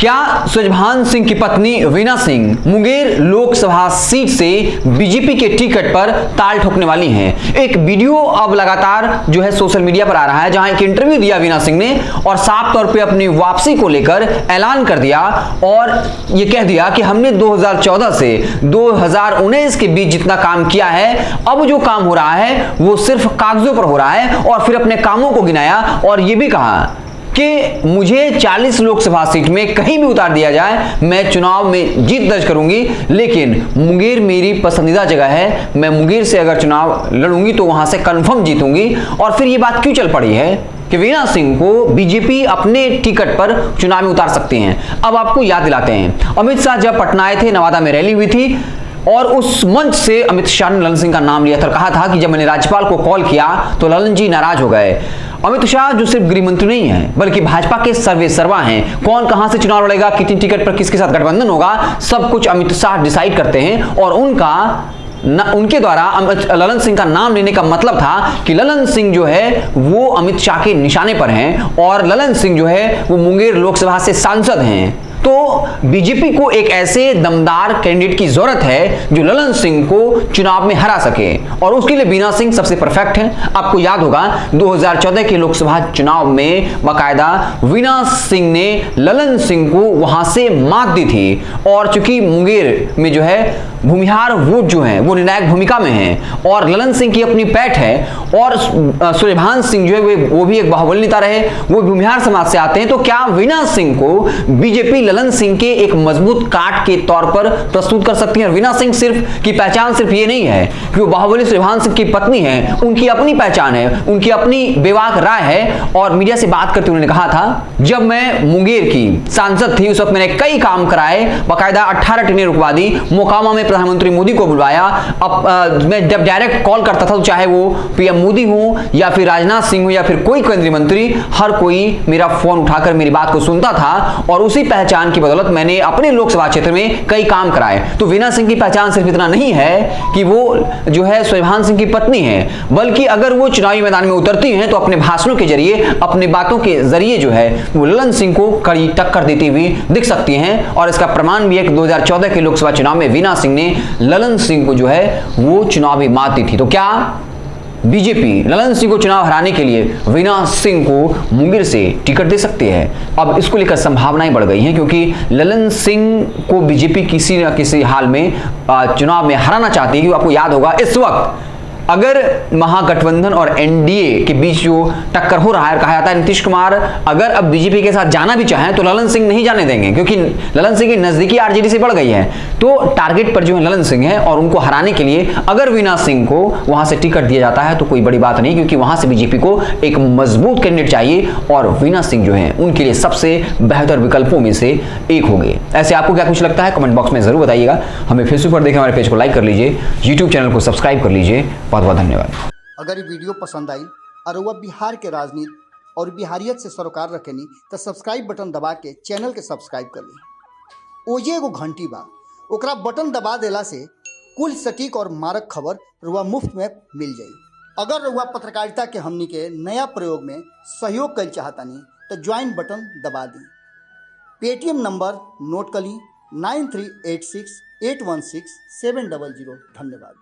क्या सुजभान सिंह की पत्नी वीना सिंह मुंगेर लोकसभा सीट से बीजेपी के टिकट पर ताल ठोकने वाली हैं? एक वीडियो अब लगातार जो है सोशल मीडिया पर आ रहा है, जहां एक इंटरव्यू दिया वीना सिंह ने और साफ तौर पे अपनी वापसी को लेकर ऐलान कर दिया और यह कह दिया कि हमने 2014 से 2019 के बीच जितना काम किया है, अब जो काम हो रहा है वो सिर्फ कागजों पर हो रहा है। और फिर अपने कामों को गिनाया और यह भी कहा कि मुझे 40 लोकसभा सीट में कहीं भी उतार दिया जाए, मैं चुनाव में जीत दर्ज करूंगी, लेकिन मुंगेर मेरी पसंदीदा जगह है, मैं मुंगेर से अगर चुनाव लड़ूंगी तो वहां से कंफर्म जीतूंगी। और फिर ये बात क्यों चल पड़ी है कि वीना सिंह को बीजेपी अपने टिकट पर चुनाव में उतार सकती हैं? अब आपको याद दिलाते हैं, अमित शाह जब पटना आए थे, नवादा में रैली हुई थी और उस मंच से अमित शाह ने ललन सिंह का नाम लिया था, कहा था कि जब मैंने राज्यपाल को कॉल किया तो ललन जी नाराज हो गए। अमित शाह जो सिर्फ गृह मंत्री नहीं है बल्कि भाजपा के सर्वे सर्वा हैं, कौन कहां से चुनाव लड़ेगा, कितनी टिकट पर किसके साथ गठबंधन होगा, सब कुछ अमित शाह डिसाइड करते हैं। और उनके द्वारा ललन सिंह का नाम लेने का मतलब था कि ललन सिंह जो है वो अमित शाह के निशाने पर हैं और ललन सिंह जो है वो मुंगेर लोकसभा से सांसद हैं। तो बीजेपी को एक ऐसे दमदार कैंडिडेट की जरूरत है जो ललन सिंह को चुनाव में हरा सके और उसके लिए वीना सिंह सबसे परफेक्ट है। आपको याद होगा 2014 के लोकसभा चुनाव में बाकायदा वीना सिंह ने ललन सिंह को वहां से मात दी थी और चूंकि मुंगेर में जो है भूमिहार वोट जो है वो निर्णायक भूमिका में है और ललन सिंह की अपनी पैठ है और सुजभान सिंह जो है वो भी एक बाहुबली नेता रहे, वो भूमिहार समाज से आते हैं। तो क्या वीना सिंह को बीजेपी ललन सिंह के एक मजबूत काट के तौर पर प्रस्तुत कर सकती है? वीना सिंह सिर्फ की पहचान सिर्फ ये नहीं है कि वो बाहुबली सुजभान सिंह की पत्नी है, उनकी अपनी पहचान है, उनकी अपनी बेबाक राय है। और मीडिया से बात करते उन्होंने कहा था, जब मैं मुंगेर की सांसद थी उस वक्त मैंने कई काम कराए, बाकायदा 18 ट्रेनें रुकवा दी, मोकामा में प्रधानमंत्री मोदी को बुलवाया। अब मैं जब डायरेक्ट कॉल करता था तो चाहे वो पीएम मोदी हो या फिर राजनाथ सिंह हो या फिर कोई केंद्रीय मंत्री, हर कोई मेरा फोन उठाकर मेरी बात को सुनता था और उसी पहचान की बदौलत मैंने अपने लोकसभा क्षेत्र में कई काम कराए। तो वीना सिंह की पहचान सिर्फ इतना नहीं है कि वो जो है सुजभान सिंह की पत्नी है, बल्कि अगर वो चुनावी मैदान में उतरती हैं तो अपने भाषणों के जरिए, अपनी बातों के जरिए जो है वो ललन सिंह को कड़ी टक्कर देती हुई दिख सकती हैं। और इसका प्रमाण भी है कि 2014 के लोकसभा चुनाव में वीना सिंह ने ललन सिंह को जो है वो चुनावी मात दी थी। तो क्या बीजेपी ललन सिंह को चुनाव हराने के लिए वीना सिंह को मुंगेर से टिकट दे सकती है? अब इसको लेकर संभावनाएं बढ़ गई हैं क्योंकि ललन सिंह को बीजेपी किसी न किसी हाल में चुनाव में हराना चाहती है। आपको याद होगा इस वक्त अगर महागठबंधन और एनडीए के बीच जो टक्कर हो रहा है, कहा जाता है नीतीश कुमार अगर अब बीजेपी के साथ जाना भी चाहें तो ललन सिंह नहीं जाने देंगे क्योंकि ललन सिंह की नजदीकी आरजेडी से बढ़ गई है। तो टारगेट पर जो है ललन सिंह है और उनको हराने के लिए अगर वीना सिंह को वहां से टिकट दिया जाता है तो कोई बड़ी बात नहीं, क्योंकि वहां से बीजेपी को एक मजबूत कैंडिडेट चाहिए और वीना सिंह जो है उनके लिए सबसे बेहतर विकल्पों में से एक होंगे। ऐसे आपको क्या कुछ लगता है कमेंट बॉक्स में जरूर बताइएगा। हमें फेसबुक पर देखें, हमारे पेज को लाइक कर लीजिए, यूट्यूब चैनल को सब्सक्राइब कर लीजिए। बहुत बहुत धन्यवाद। अगर ये वीडियो पसंद आई और वह बिहार के राजनीति और बिहारियत से सरोकार रखेनी तो सब्सक्राइब बटन दबा के चैनल के सब्सक्राइब कर ली। ओजे एगो घंटी बा, ओकरा बटन दबा देला से कुल सटीक और मारक खबर रुआ मुफ्त में मिल जाई। अगर रुआ पत्रकारिता के हमनी के नया प्रयोग में सहयोग कर चाहतानी तो ज्वाइन बटन दबा दी। पेटीएम नंबर नोट कर ली 9386816700। धन्यवाद।